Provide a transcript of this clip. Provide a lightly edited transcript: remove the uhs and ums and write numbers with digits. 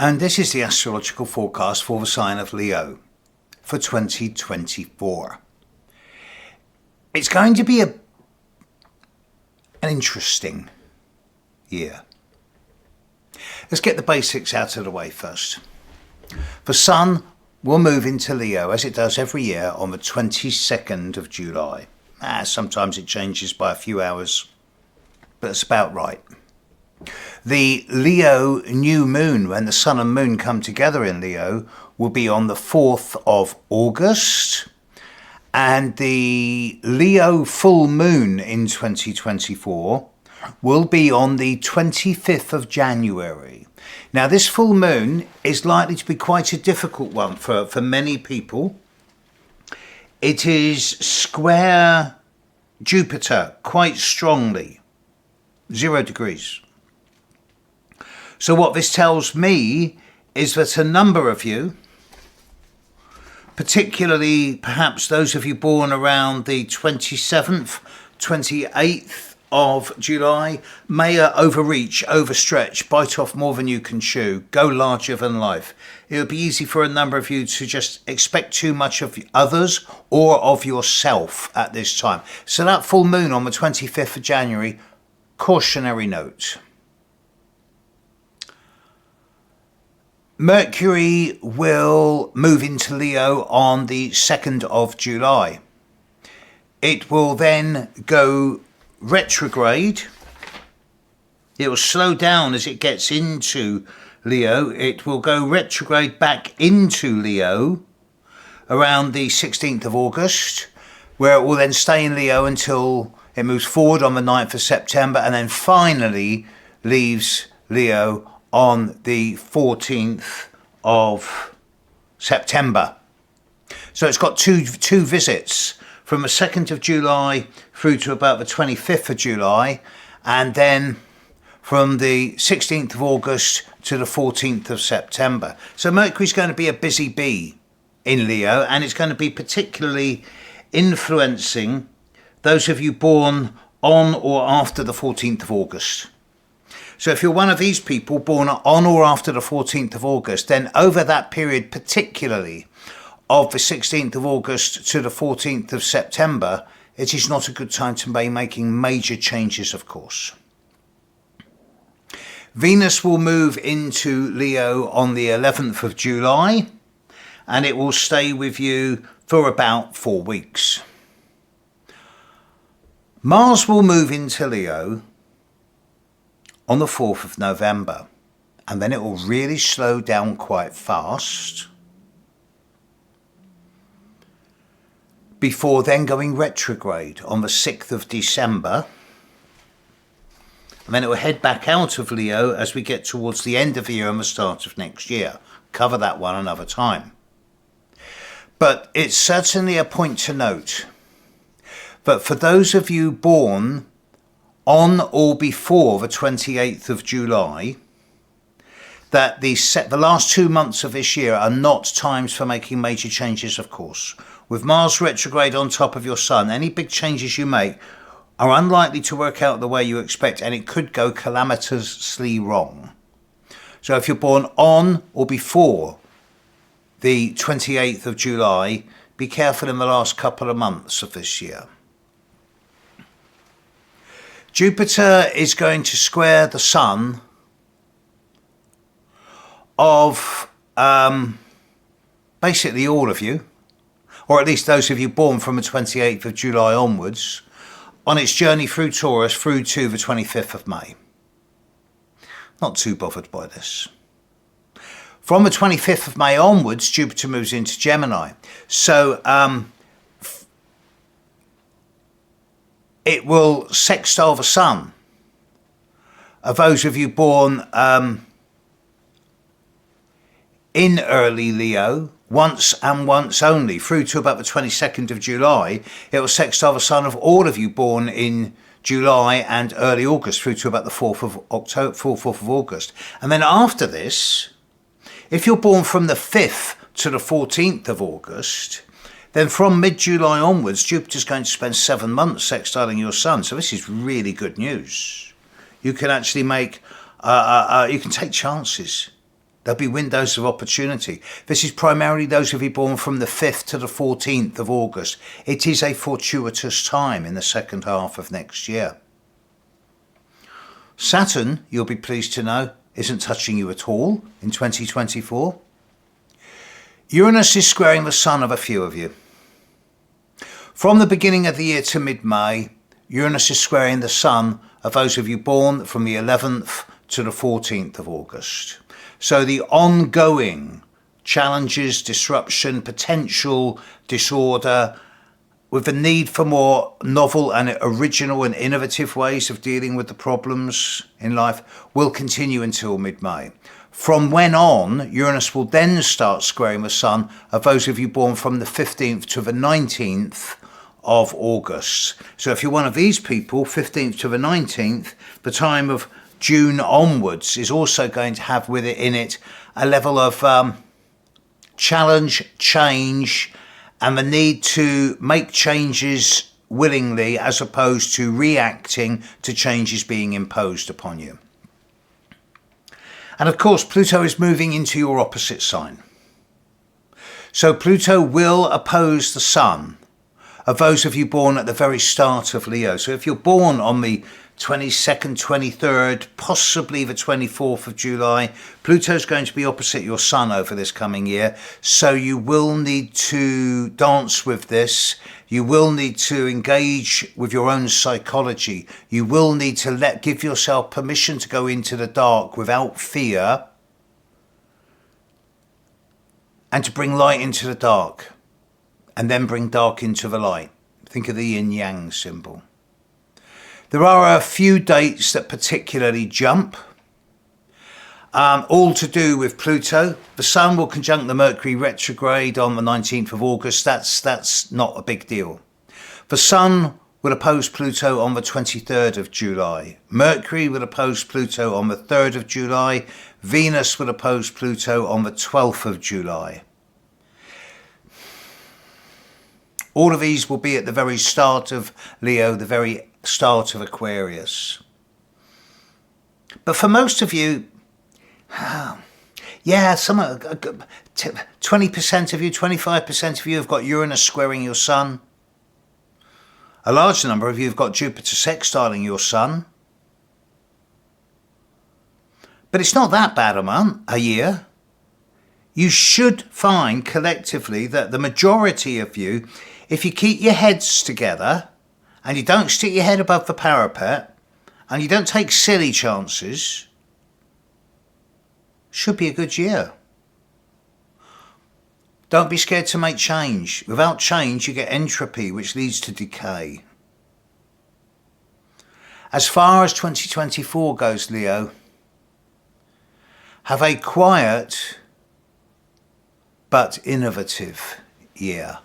And this is the astrological forecast for the sign of Leo for 2024. It's going to be an interesting year. Let's get the basics out of the way first. The Sun will move into Leo, as it does every year, on the 22nd of July. Sometimes it changes by a few hours, but it's about right. The Leo new moon, when the Sun and Moon come together in Leo, will be on the 4th of August. And the Leo full moon in 2024 will be on the 25th of January. Now, this full moon is likely to be quite a difficult one for many people. It is square Jupiter quite strongly, 0 degrees. So what this tells me is that a number of you, particularly perhaps those of you born around the 27th, 28th of July, may overreach, overstretch, bite off more than you can chew, go larger than life. It would be easy for a number of you to just expect too much of others or of yourself at this time. So that full moon on the 25th of January, cautionary note. Mercury will move into Leo on the 2nd of July. It will then go retrograde. It will slow down as it gets into Leo. It will go retrograde back into Leo around the 16th of August, where it will then stay in Leo until it moves forward on the 9th of September and then finally leaves Leo on the 14th of September. So it's got two visits from the 2nd of July through to about the 25th of July, and then from the 16th of August to the 14th of September. So Mercury's going to be a busy bee in Leo, and it's going to be particularly influencing those of you born on or after the 14th of August. So if you're one of these people born on or after the 14th of August, then over that period, particularly of the 16th of August to the 14th of September, it is not a good time to be making major changes, of course. Venus will move into Leo on the 11th of July, and it will stay with you for about 4 weeks. Mars will move into Leo on the 4th of November, and then it will really slow down quite fast before then going retrograde on the 6th of December, and then it will head back out of Leo as we get towards the end of the year and the start of next year. Cover that one another time. But it's certainly a point to note that for those of you born on or before the 28th of July, that the last 2 months of this year are not times for making major changes, of course. With Mars retrograde on top of your Sun, any big changes you make are unlikely to work out the way you expect, and it could go calamitously wrong. So if you're born on or before the 28th of July, be careful in the last couple of months of this year. Jupiter is going to square the Sun of basically all of you, or at least those of you born from the 28th of July onwards, on its journey through Taurus through to the 25th of May. Not too bothered by this. From the 25th of May onwards, Jupiter moves into Gemini. So it will sextile the Sun of those of you born in early Leo, once and once only, through to about the 22nd of July. It will sextile the Sun of all of you born in July and early August, through to about the 4th of August. And then after this, if you're born from the 5th to the 14th of August, then from mid-July onwards, Jupiter's going to spend 7 months sextiling your Sun. So this is really good news. You can actually make, you can take chances There'll be windows of opportunity. This is primarily those of you born from the 5th to the 14th of August. It is a fortuitous time in the second half of next year. Saturn, you'll be pleased to know, isn't touching you at all in 2024. Uranus is squaring the Sun of a few of you. From the beginning of the year to mid-May, Uranus is squaring the Sun of those of you born from the 11th to the 14th of August. So the ongoing challenges, disruption, potential disorder, with the need for more novel and original and innovative ways of dealing with the problems in life, will continue until mid-May. From when on, Uranus will then start squaring the Sun of those of you born from the 15th to the 19th of August. So if you're one of these people, 15th to the 19th, the time of June onwards is also going to have with it in it a level of challenge, change, and the need to make changes willingly as opposed to reacting to changes being imposed upon you. And of course, Pluto is moving into your opposite sign. So Pluto will oppose the Sun of those of you born at the very start of Leo. So if you're born on the 22nd, 23rd, possibly the 24th of July, Pluto's going to be opposite your Sun over this coming year. So you will need to dance with this. You will need to engage with your own psychology. You will need to give yourself permission to go into the dark without fear and to bring light into the dark and then bring dark into the light. Think of the yin-yang symbol. There are a few dates that particularly jump, all to do with Pluto. The Sun will conjunct the Mercury retrograde on the 19th of August. That's not a big deal. The Sun will oppose Pluto on the 23rd of July. Mercury will oppose Pluto on the 3rd of July. Venus will oppose Pluto on the 12th of July. All of these will be at the very start of Leo, the very start of Aquarius. But for most of you, 20% of you, 25% of you have got Uranus squaring your Sun. A large number of you have got Jupiter sextiling your Sun. But it's not that bad a year. You should find collectively that the majority of you, if you keep your heads together and you don't stick your head above the parapet and you don't take silly chances, should be a good year. Don't be scared to make change. Without change, you get entropy, which leads to decay. As far as 2024 goes, Leo, have a quiet but innovative year.